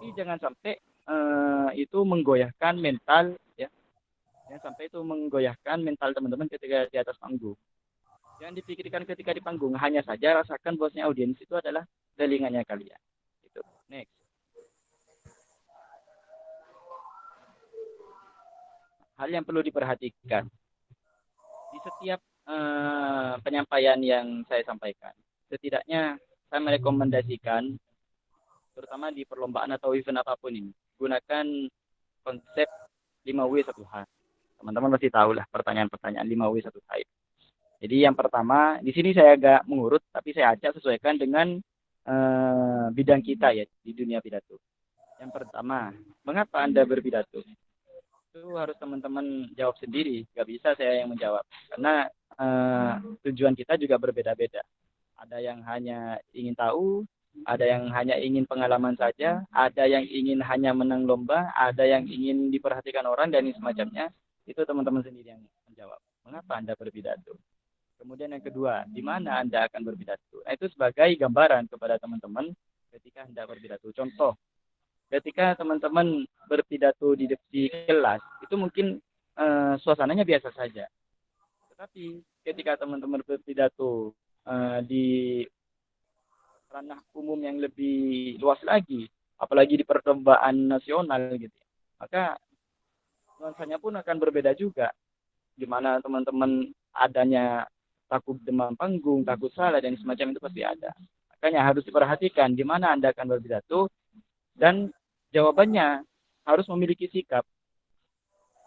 Tapi jangan sampai itu menggoyahkan mental ya. Jangan sampai itu menggoyahkan mental teman-teman ketika di atas panggung. Jangan dipikirkan ketika di panggung, hanya saja rasakan bosnya audiens itu adalah telingannya kalian. Itu. Next. Hal yang perlu diperhatikan di setiap penyampaian yang saya sampaikan. Setidaknya saya merekomendasikan, terutama di perlombaan atau event apapun ini, gunakan konsep 5W1H. Teman-teman pasti tahu lah pertanyaan-pertanyaan 5W1H. Jadi yang pertama, di sini saya agak mengurut, tapi saya acak sesuaikan dengan bidang kita ya di dunia pidato. Yang pertama, mengapa Anda berpidato? Itu harus teman-teman jawab sendiri, nggak bisa saya yang menjawab. Karena tujuan kita juga berbeda-beda. Ada yang hanya ingin tahu, ada yang hanya ingin pengalaman saja, ada yang ingin hanya menang lomba, ada yang ingin diperhatikan orang dan semacamnya. Itu teman-teman sendiri yang menjawab. Mengapa Anda berpidato? Kemudian yang kedua, di mana Anda akan berpidato? Nah, itu sebagai gambaran kepada teman-teman ketika Anda berpidato. Contoh, ketika teman-teman berpidato di kelas, itu mungkin suasananya biasa saja. Tetapi ketika teman-teman berpidato di ranah umum yang lebih luas lagi, apalagi di perlombaan nasional gitu, maka nuansanya pun akan berbeda juga. Di mana teman-teman adanya takut demam panggung, takut salah dan semacam itu pasti ada. Makanya harus diperhatikan di mana Anda akan berpidato dan jawabannya harus memiliki sikap,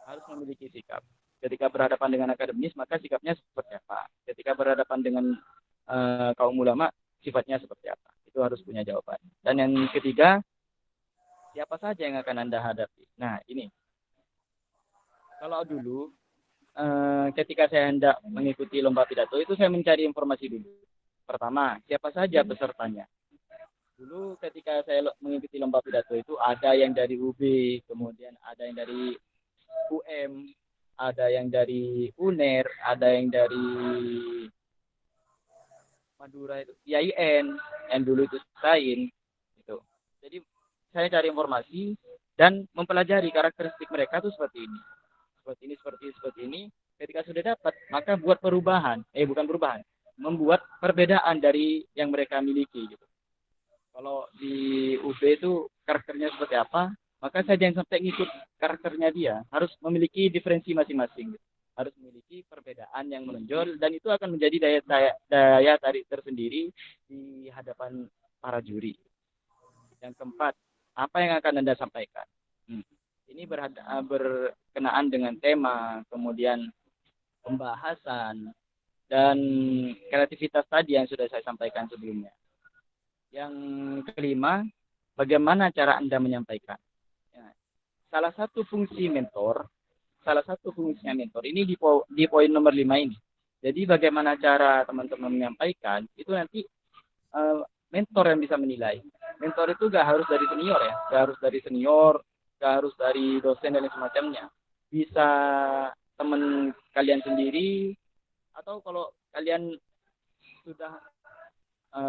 harus memiliki sikap. Ketika berhadapan dengan akademis, maka sikapnya seperti apa? Ketika berhadapan dengan kaum ulama, sifatnya seperti apa? Itu harus punya jawaban. Dan yang ketiga, siapa saja yang akan Anda hadapi? Nah, ini. Kalau dulu, ketika saya hendak mengikuti lomba pidato, itu saya mencari informasi dulu. Pertama, siapa saja pesertanya? Dulu ketika saya mengikuti lomba pidato itu ada yang dari UB, kemudian ada yang dari UM, ada yang dari UNER, ada yang dari Madura itu IAIN, yang dulu itu SAIN gitu. Jadi saya cari informasi dan mempelajari karakteristik mereka itu seperti ini. Seperti ini, seperti ini, seperti ini. Ketika sudah dapat, maka buat perubahan. Bukan perubahan. Membuat perbedaan dari yang mereka miliki gitu. Kalau di UB itu karakternya seperti apa, maka saya jangan sampai ngikut karakternya dia. Harus memiliki diferensi masing-masing. Harus memiliki perbedaan yang menonjol dan itu akan menjadi daya tarik tersendiri di hadapan para juri. Yang keempat, apa yang akan Anda sampaikan? Ini berkenaan dengan tema, kemudian pembahasan, dan kreativitas tadi yang sudah saya sampaikan sebelumnya. Yang kelima, bagaimana cara Anda menyampaikan? Ya, salah satu fungsinya mentor ini di poin nomor 5 ini. Jadi bagaimana cara teman-teman menyampaikan, itu nanti mentor yang bisa menilai. Mentor itu gak harus dari senior ya, gak harus dari senior, gak harus dari dosen dan semacamnya. Bisa teman kalian sendiri, atau kalau kalian sudah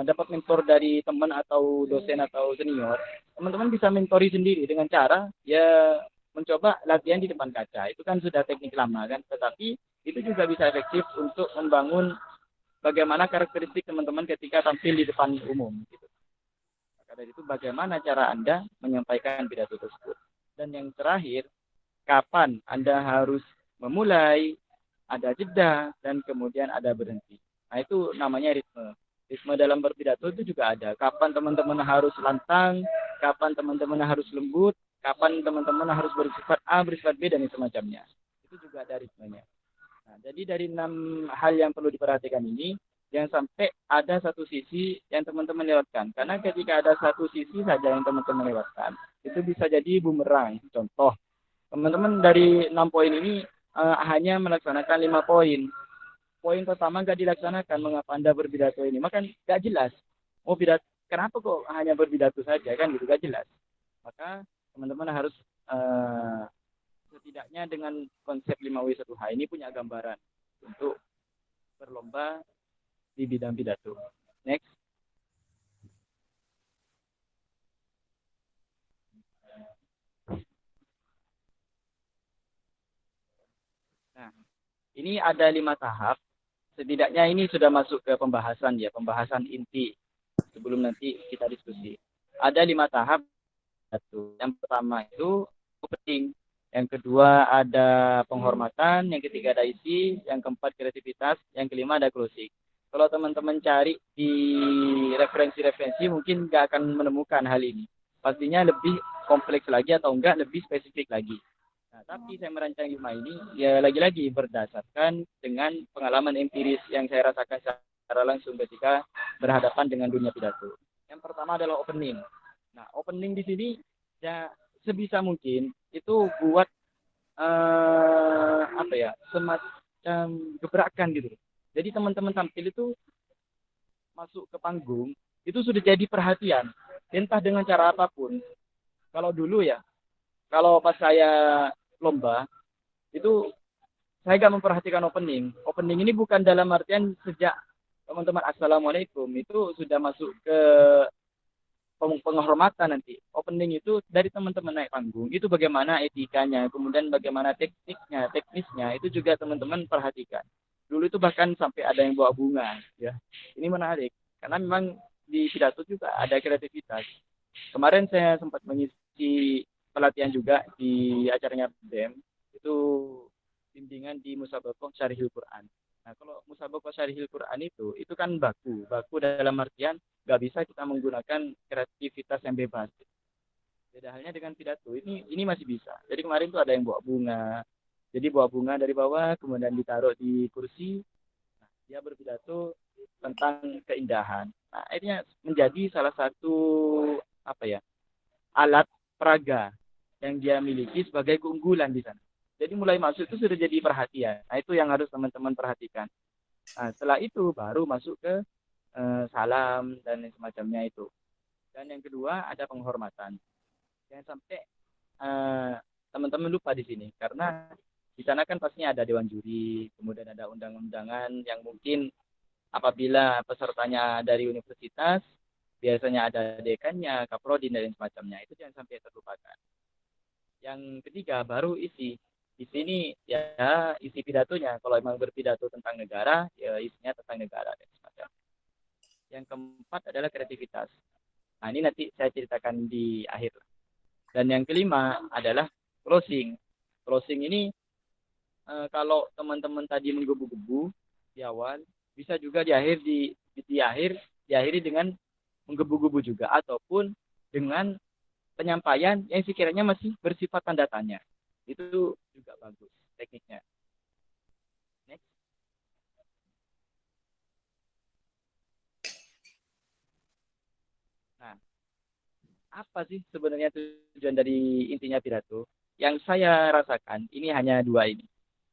dapat mentor dari teman atau dosen atau senior, teman-teman bisa mentori sendiri dengan cara ya mencoba latihan di depan kaca. Itu kan sudah teknik lama kan, tetapi itu juga bisa efektif untuk membangun bagaimana karakteristik teman-teman ketika tampil di depan umum. Gitu. Maka dari itu bagaimana cara Anda menyampaikan pidato tersebut. Dan yang terakhir, kapan Anda harus memulai, ada jeda, dan kemudian ada berhenti. Nah itu namanya ritme. Ritme dalam berpidato itu juga ada. Kapan teman-teman harus lantang, kapan teman-teman harus lembut, kapan teman-teman harus bersifat A, bersifat B, dan semacamnya. Itu juga ada ritmenya. Nah, jadi dari 6 hal yang perlu diperhatikan ini, jangan sampai ada satu sisi yang teman-teman lewatkan. Karena ketika ada satu sisi saja yang teman-teman lewatkan, itu bisa jadi bumerang. Contoh, teman-teman dari 6 poin ini hanya melaksanakan 5 poin. Poin pertama nggak dilaksanakan, mengapa Anda berpidato ini? Maka nggak jelas. Oh, pidato, kenapa kok hanya berpidato saja kan gitu, nggak jelas. Maka teman-teman harus setidaknya dengan konsep 5W1H ini punya gambaran untuk berlomba di bidang pidato. Next. Nah, ini ada 5 tahap. Setidaknya ini sudah masuk ke pembahasan ya, pembahasan inti sebelum nanti kita diskusi. Ada 5 tahap. Yang pertama itu opening, yang kedua ada penghormatan, yang ketiga ada isi, yang keempat kreativitas, yang kelima ada closing. Kalau teman-teman cari di referensi-referensi mungkin nggak akan menemukan hal ini. Pastinya lebih kompleks lagi atau enggak lebih spesifik lagi. Nah, tapi saya merancang 5 ini ya lagi-lagi berdasarkan dengan pengalaman empiris yang saya rasakan secara langsung ketika berhadapan dengan dunia pidato. Yang pertama adalah opening. Nah, opening di sini ya sebisa mungkin itu buat apa ya, semacam gebrakan gitu. Jadi teman-teman tampil itu masuk ke panggung itu sudah jadi perhatian, entah dengan cara apapun. Kalau dulu ya, kalau pas saya lomba itu saya gak memperhatikan opening. Opening ini bukan dalam artian sejak teman-teman assalamualaikum itu sudah masuk ke penghormatan nanti. Opening itu dari teman-teman naik panggung, itu bagaimana etikanya, kemudian bagaimana teknisnya, itu juga teman-teman perhatikan. Dulu itu bahkan sampai ada yang bawa bunga, ya. Ini menarik, karena memang di pidato juga ada kreativitas. Kemarin saya sempat mengisi pelatihan juga di acaranya BEM, itu bimbingan di Musabaqah Syarihil Quran. Nah, kalau Musabaqah Syarihil Quran itu kan baku dalam artian nggak bisa kita menggunakan kreativitas yang bebas. Beda halnya dengan pidato, ini masih bisa. Jadi kemarin tuh ada yang bawa bunga. Jadi bawa bunga dari bawah, kemudian ditaruh di kursi. Nah, dia berpidato tentang keindahan. Nah, akhirnya menjadi salah satu apa ya, alat peraga yang dia miliki sebagai keunggulan di sana. Jadi mulai masuk itu sudah jadi perhatian. Nah, itu yang harus teman-teman perhatikan. Nah, setelah itu baru masuk ke salam dan semacamnya itu. Dan yang kedua ada penghormatan. Jangan sampai teman-teman lupa di sini, karena di sana kan pastinya ada dewan juri, kemudian ada undang-undangan yang mungkin apabila pesertanya dari universitas, biasanya ada dekannya, kaprodi dan semacamnya. Itu jangan sampai terlupakan. Yang ketiga baru isi. Di sini ya isi pidatonya. Kalau memang berpidato tentang negara, ya isinya tentang negara dan semacamnya. Yang keempat adalah kreativitas. Nah, ini nanti saya ceritakan di akhir. Dan yang kelima adalah closing. Closing ini kalau teman-teman tadi menggebu-gebu di awal, bisa juga diakhiri dengan menggebu-gebu juga, ataupun dengan penyampaian yang sekiranya masih bersifat tanda tanya. Itu juga bagus tekniknya. Next. Nah, apa sih sebenarnya tujuan dari intinya pidato? Yang saya rasakan ini hanya dua ini.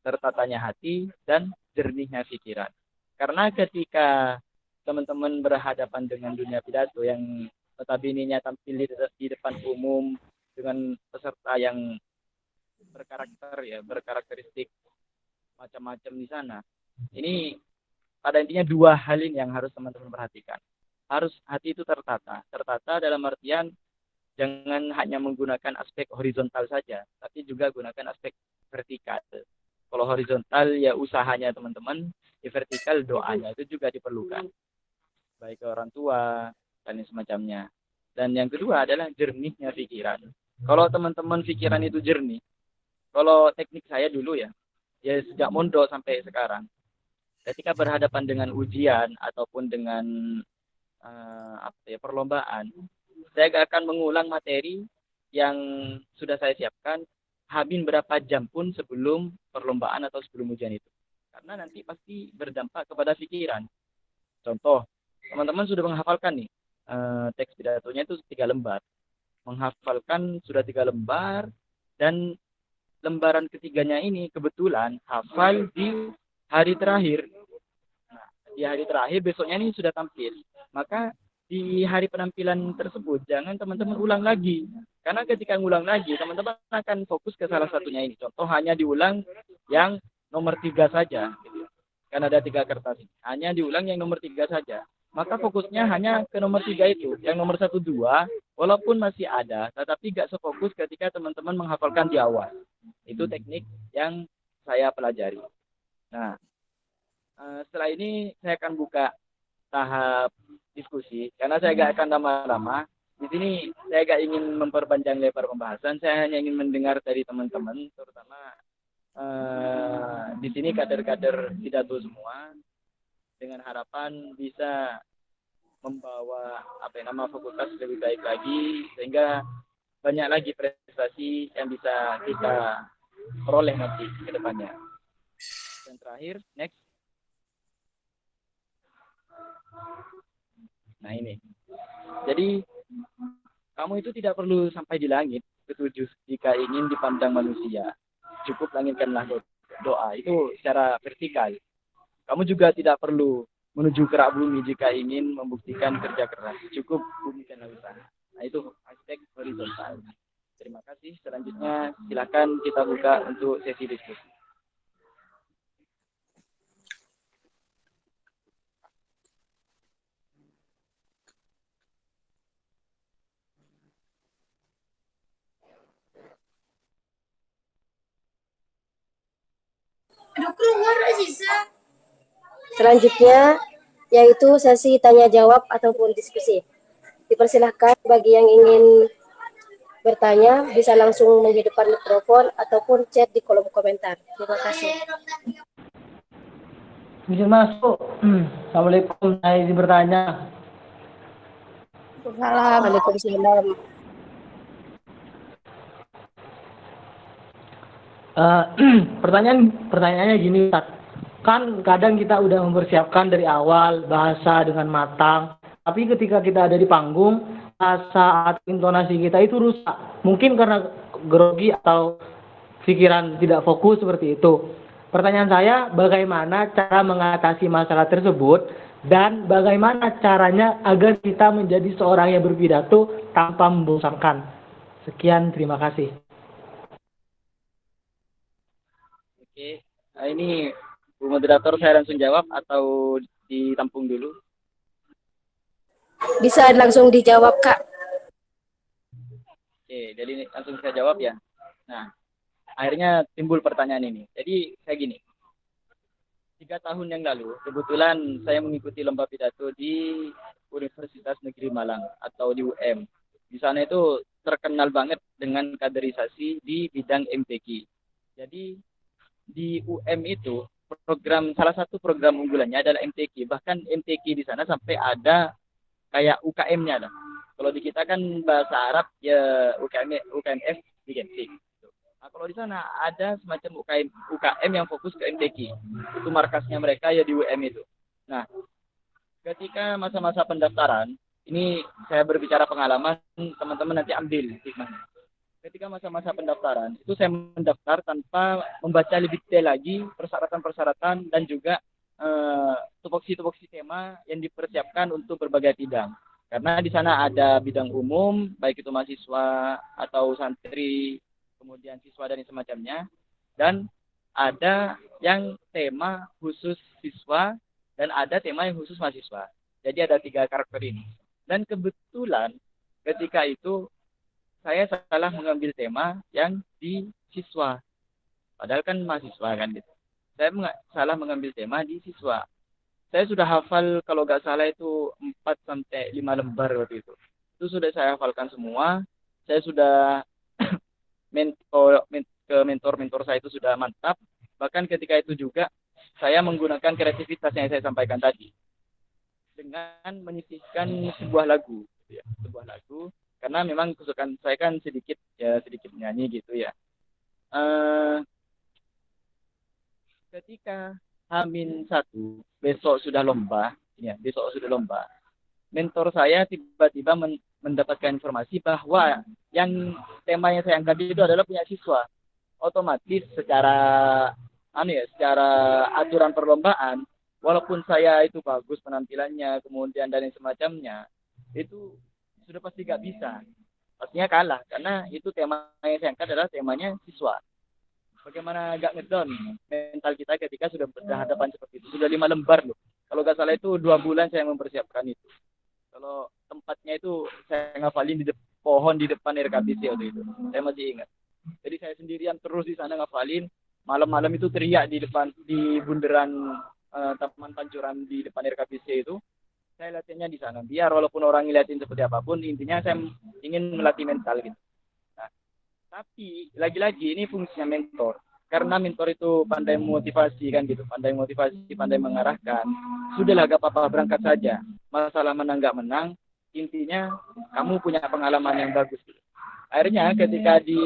Tertatanya hati dan jernihnya pikiran. Karena ketika teman-teman berhadapan dengan dunia pidato yang notabene tampil di depan umum dengan peserta yang berkarakteristik macam-macam di sana. Ini pada intinya dua hal ini yang harus teman-teman perhatikan. Harus hati itu tertata dalam artian jangan hanya menggunakan aspek horizontal saja, tapi juga gunakan aspek vertikal. Kalau horizontal ya usahanya teman-teman, di vertikal doanya itu juga diperlukan. Baik ke orang tua dan semacamnya. Dan yang kedua adalah jernihnya pikiran. Kalau teman-teman pikiran itu jernih, kalau teknik saya dulu ya sejak mondok sampai sekarang, ketika berhadapan dengan ujian ataupun dengan perlombaan, saya gak akan mengulang materi yang sudah saya siapkan habis berapa jam pun sebelum perlombaan atau sebelum ujian itu. Karena nanti pasti berdampak kepada pikiran. Contoh, teman-teman sudah menghafalkan nih teks pidatonya itu 3 lembar. Menghafalkan sudah 3 lembar, dan lembaran ketiganya ini kebetulan hafal di hari terakhir. Nah, di hari terakhir besoknya ini sudah tampil. Maka di hari penampilan tersebut jangan teman-teman ulang lagi. Karena ketika ngulang lagi, teman-teman akan fokus ke salah satunya ini. Contoh hanya diulang yang nomor 3 saja. Gitu. Kan ada 3 kertas. Hanya diulang yang nomor 3 saja. Maka fokusnya hanya ke nomor 3 itu. Yang nomor 1, 2, walaupun masih ada, tetapi gak sefokus ketika teman-teman menghafalkan di awal. Itu teknik yang saya pelajari. Nah, setelah ini saya akan buka tahap diskusi karena saya gak akan lama-lama. Di sini saya gak ingin memperpanjang lebar pembahasan, saya hanya ingin mendengar dari teman-teman, terutama di sini kader-kader pidato semua, dengan harapan bisa membawa fakultas lebih baik lagi, sehingga banyak lagi prestasi yang bisa kita peroleh nanti ke depannya. Dan terakhir, next. Nah ini. Jadi kamu itu tidak perlu sampai di langit, ketujuh, jika ingin dipandang manusia. Cukup langitkanlah doa. Itu secara vertikal. Kamu juga tidak perlu menuju kerak bumi jika ingin membuktikan kerja keras. Cukup bumikanlah usaha. Nah itu aspek horizontal. Terima kasih. Selanjutnya silakan kita buka untuk sesi diskusi. Selanjutnya yaitu sesi tanya jawab ataupun diskusi. Dipersilahkan bagi yang ingin bertanya bisa langsung menghidupkan mikrofon ataupun chat di kolom komentar. Terima kasih. Bisa masuk. Assalamualaikum, saya izin bertanya. Waalaikumsalam. Pertanyaannya gini, Ustaz. Kan kadang kita udah mempersiapkan dari awal bahasa dengan matang, tapi ketika kita ada di panggung, bahasa atau intonasi kita itu rusak. Mungkin karena grogi atau pikiran tidak fokus seperti itu. Pertanyaan saya, bagaimana cara mengatasi masalah tersebut dan bagaimana caranya agar kita menjadi seorang yang berpidato tanpa membosankan? Sekian, terima kasih. Oke, nah ini Bu Moderator saya langsung jawab atau ditampung dulu? Bisa langsung dijawab, Kak. Oke, jadi langsung saya jawab ya. Nah, akhirnya timbul pertanyaan ini. Jadi saya gini, 3 tahun yang lalu kebetulan saya mengikuti lomba pidato di Universitas Negeri Malang atau di UM. Di sana itu terkenal banget dengan kaderisasi di bidang MTQ. Jadi di UM itu salah satu program unggulannya adalah MTQ. Bahkan MTQ di sana sampai ada kayak UKM-nya lah. Kalau di kita kan bahasa Arab ya UKMF diganti. Nah, kalau di sana ada semacam UKM yang fokus ke MTQ. Itu markasnya mereka ya di UM itu. Nah, ketika masa-masa pendaftaran, ini saya berbicara pengalaman, teman-teman nanti ambil hikmahnya. Ketika masa-masa pendaftaran, itu saya mendaftar tanpa membaca lebih detail lagi persyaratan-persyaratan dan juga tupoksi-tupoksi tema yang dipersiapkan untuk berbagai bidang. Karena di sana ada bidang umum, baik itu mahasiswa atau santri, kemudian siswa dan semacamnya. Dan ada yang tema khusus siswa dan ada tema yang khusus mahasiswa. Jadi ada 3 karakter ini. Dan kebetulan ketika itu saya salah mengambil tema yang di siswa. Padahal kan mahasiswa kan gitu. Saya salah mengambil tema di siswa. Saya sudah hafal kalau nggak salah itu 4 sampai 5 lembar waktu itu. Itu sudah saya hafalkan semua. Saya sudah mentor saya itu sudah mantap. Bahkan ketika itu juga saya menggunakan kreativitas yang saya sampaikan tadi. Dengan menyisihkan sebuah lagu. Ya, sebuah lagu. Karena memang kesukaan saya kan sedikit menyanyi gitu ya. Ketika H-1 besok sudah lomba, mentor saya tiba-tiba mendapatkan informasi bahwa yang tema yang saya angkat itu adalah punya siswa. Otomatis secara aturan perlombaan, walaupun saya itu bagus penampilannya, kemudian dan semacamnya, itu sudah pasti gak bisa. Pastinya kalah, karena itu tema yang saya angkat adalah temanya siswa. Bagaimana gak ngedown mental kita ketika sudah berhadapan seperti itu. Sudah 5 lembar loh. Kalau gak salah itu 2 bulan saya mempersiapkan itu. Kalau tempatnya itu saya ngafalin di pohon di depan RKBC waktu itu. Saya masih ingat. Jadi saya sendirian terus di sana ngafalin. malam-malam itu teriak di bundaran Taman Pancuran di depan RKPC itu, saya latihannya di sana. Biar walaupun orang ngeliatin seperti apapun, intinya saya ingin melatih mental gitu. Nah, tapi lagi-lagi ini fungsinya mentor. Karena mentor itu pandai motivasi kan gitu, pandai motivasi, pandai mengarahkan. Sudahlah gak apa-apa berangkat saja. Masalah menang gak menang, intinya kamu punya pengalaman yang bagus. Gitu. Akhirnya ketika di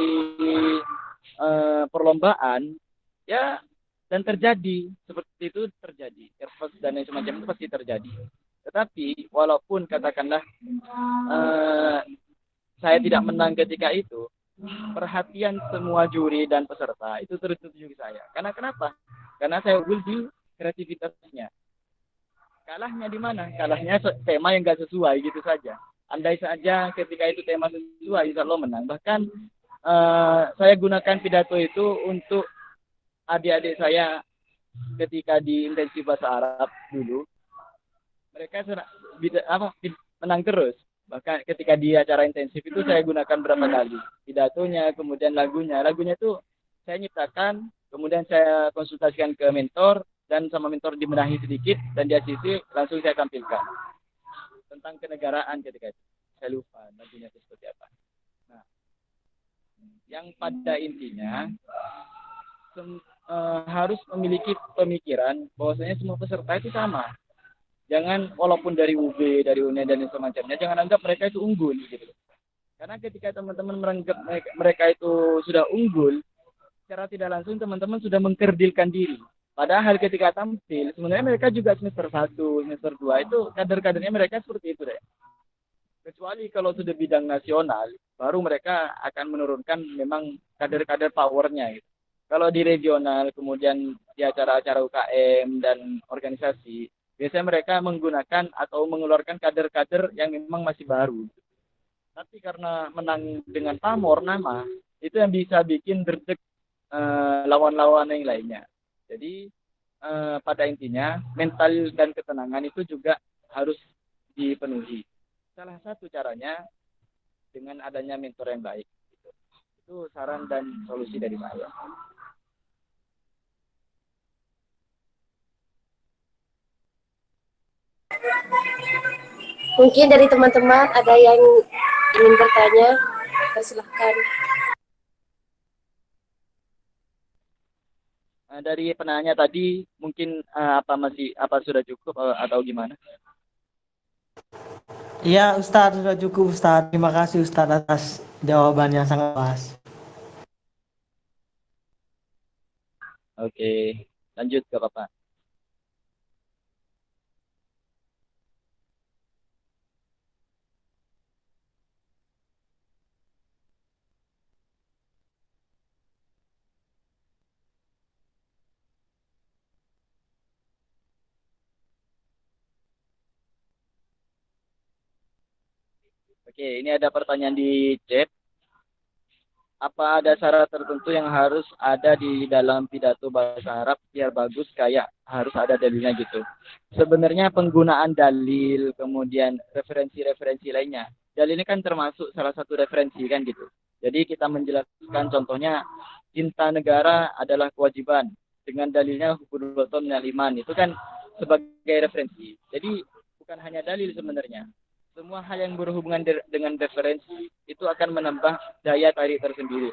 perlombaan, ya dan terjadi seperti itu terjadi. Errors dan yang semacam itu pasti terjadi. Tetapi walaupun katakanlah saya tidak menang ketika itu, perhatian semua juri dan peserta itu tertuju ke saya. Karena kenapa? Karena saya unggul di kreativitasnya. Kalahnya di mana? Kalahnya tema yang nggak sesuai gitu saja. Andai saja ketika itu tema sesuai, insya Allah menang. Bahkan saya gunakan pidato itu untuk adik-adik saya ketika di intensif bahasa Arab dulu. Mereka menang terus. Bahkan ketika di acara intensif itu saya gunakan berapa kali. Pidatonya, kemudian lagunya. Lagunya itu saya nyiptakan, kemudian saya konsultasikan ke mentor, dan sama mentor dibenahi sedikit, dan dia sisi langsung saya tampilkan. Tentang kenegaraan ketika itu. Saya lupa lagunya itu seperti apa. Nah, yang pada intinya harus memiliki pemikiran bahwasanya semua peserta itu sama. Jangan walaupun dari UB, dari UNED dan semacamnya, jangan anggap mereka itu unggul gitu. Karena ketika teman-teman menganggap mereka itu sudah unggul, secara tidak langsung teman-teman sudah mengkerdilkan diri. Padahal ketika tampil, sebenarnya mereka juga semester 1, semester 2 itu kader-kadernya mereka seperti itu deh. Kecuali kalau sudah bidang nasional, baru mereka akan menurunkan memang kader-kader powernya gitu. Kalau di regional, kemudian di acara-acara UKM dan organisasi, biasanya mereka menggunakan atau mengeluarkan kader-kader yang memang masih baru. Tapi karena menang dengan pamor nama, itu yang bisa bikin derdek lawan-lawan yang lainnya. Jadi pada intinya mental dan ketenangan itu juga harus dipenuhi. Salah satu caranya dengan adanya mentor yang baik. Itu saran dan solusi dari saya. Mungkin dari teman-teman ada yang ingin bertanya, silahkan. Dari penanya tadi mungkin apa sudah cukup atau gimana? Iya Ustadz, sudah cukup Ustadz. Terima kasih Ustadz atas jawabannya sangat pas. Oke, lanjut ke Bapak. Oke, ini ada pertanyaan di chat. Apa ada syarat tertentu yang harus ada di dalam pidato bahasa Arab biar bagus, kayak harus ada dalilnya gitu? Sebenarnya penggunaan dalil, kemudian referensi-referensi lainnya. Dalil ini kan termasuk salah satu referensi kan gitu. Jadi kita menjelaskan contohnya cinta negara adalah kewajiban dengan dalilnya hukum minal iman, itu kan sebagai referensi. Jadi bukan hanya dalil sebenarnya. Semua hal yang berhubungan dengan referensi itu akan menambah daya tarik tersendiri.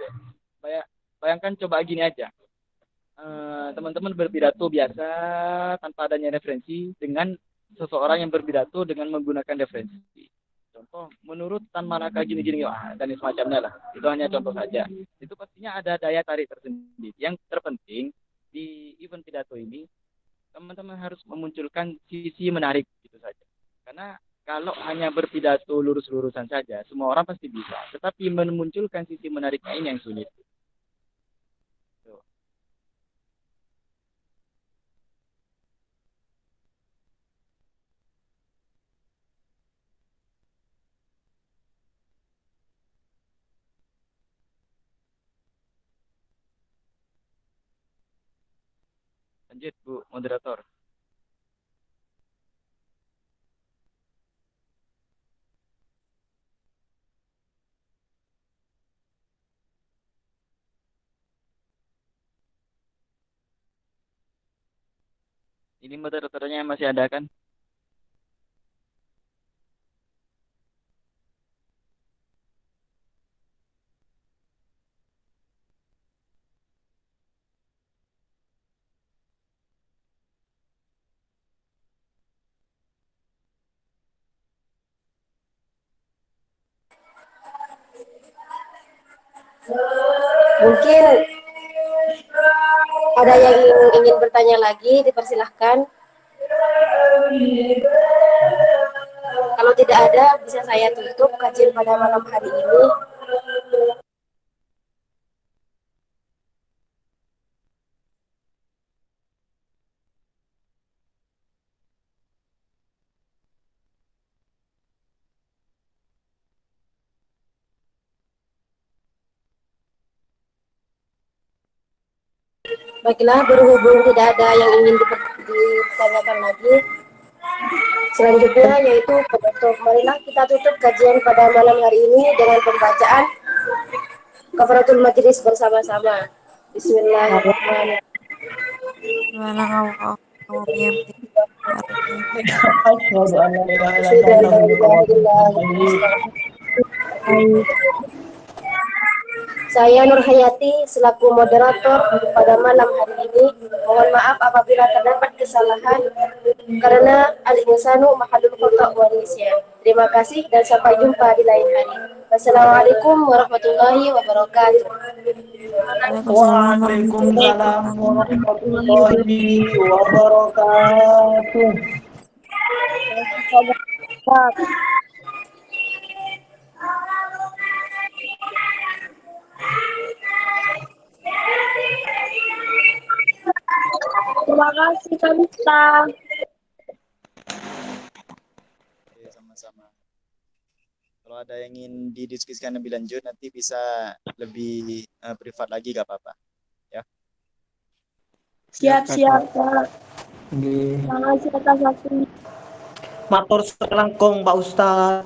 Bayangkan coba gini aja. Teman-teman berpidato biasa tanpa adanya referensi dengan seseorang yang berpidato dengan menggunakan referensi. Contoh, menurut Tan Malaka gini-gini, dan semacamnya lah. Itu hanya contoh saja. Itu pastinya ada daya tarik tersendiri. Yang terpenting di event pidato ini, teman-teman harus memunculkan sisi menarik gitu saja. Karena kalau hanya berpidato lurus-lurusan saja, semua orang pasti bisa. Tetapi memunculkan sisi menariknya ini yang sulit. Tuh. Lanjut, Bu Moderator. Ini moderatornya masih ada kan? Mungkin ada yang ingin bertanya lagi, dipersilahkan. Kalau tidak ada, bisa saya tutup kajian pada malam hari ini. Baiklah, berhubung tidak ada yang ingin ditanyakan lagi, selanjutnya yaitu penutup. Marilah kita tutup kajian pada malam hari ini dengan pembacaan kafaratul majelis bersama-sama. Bismillahirrahmanirrahim. Asyhadu an la ilaha Asyhadu an la ilaha illallah. illallah. Saya Nur Hayati selaku moderator pada malam hari ini. Mohon maaf apabila terdapat kesalahan karena al-insanu mahalul khata' wa nisyan. Terima kasih dan sampai jumpa di lain hari. Wassalamualaikum warahmatullahi wabarakatuh. Waalaikumsalam warahmatullahi wabarakatuh. Terima kasih Kak Mista. Oke, sama-sama. Kalau ada yang ingin didiskusikan lebih lanjut, nanti bisa lebih privat lagi, gak apa-apa. Ya. Siap-siap Kak. Nggih. Terima kasih atas waktunya. Matur selangkung Pak Ustaz.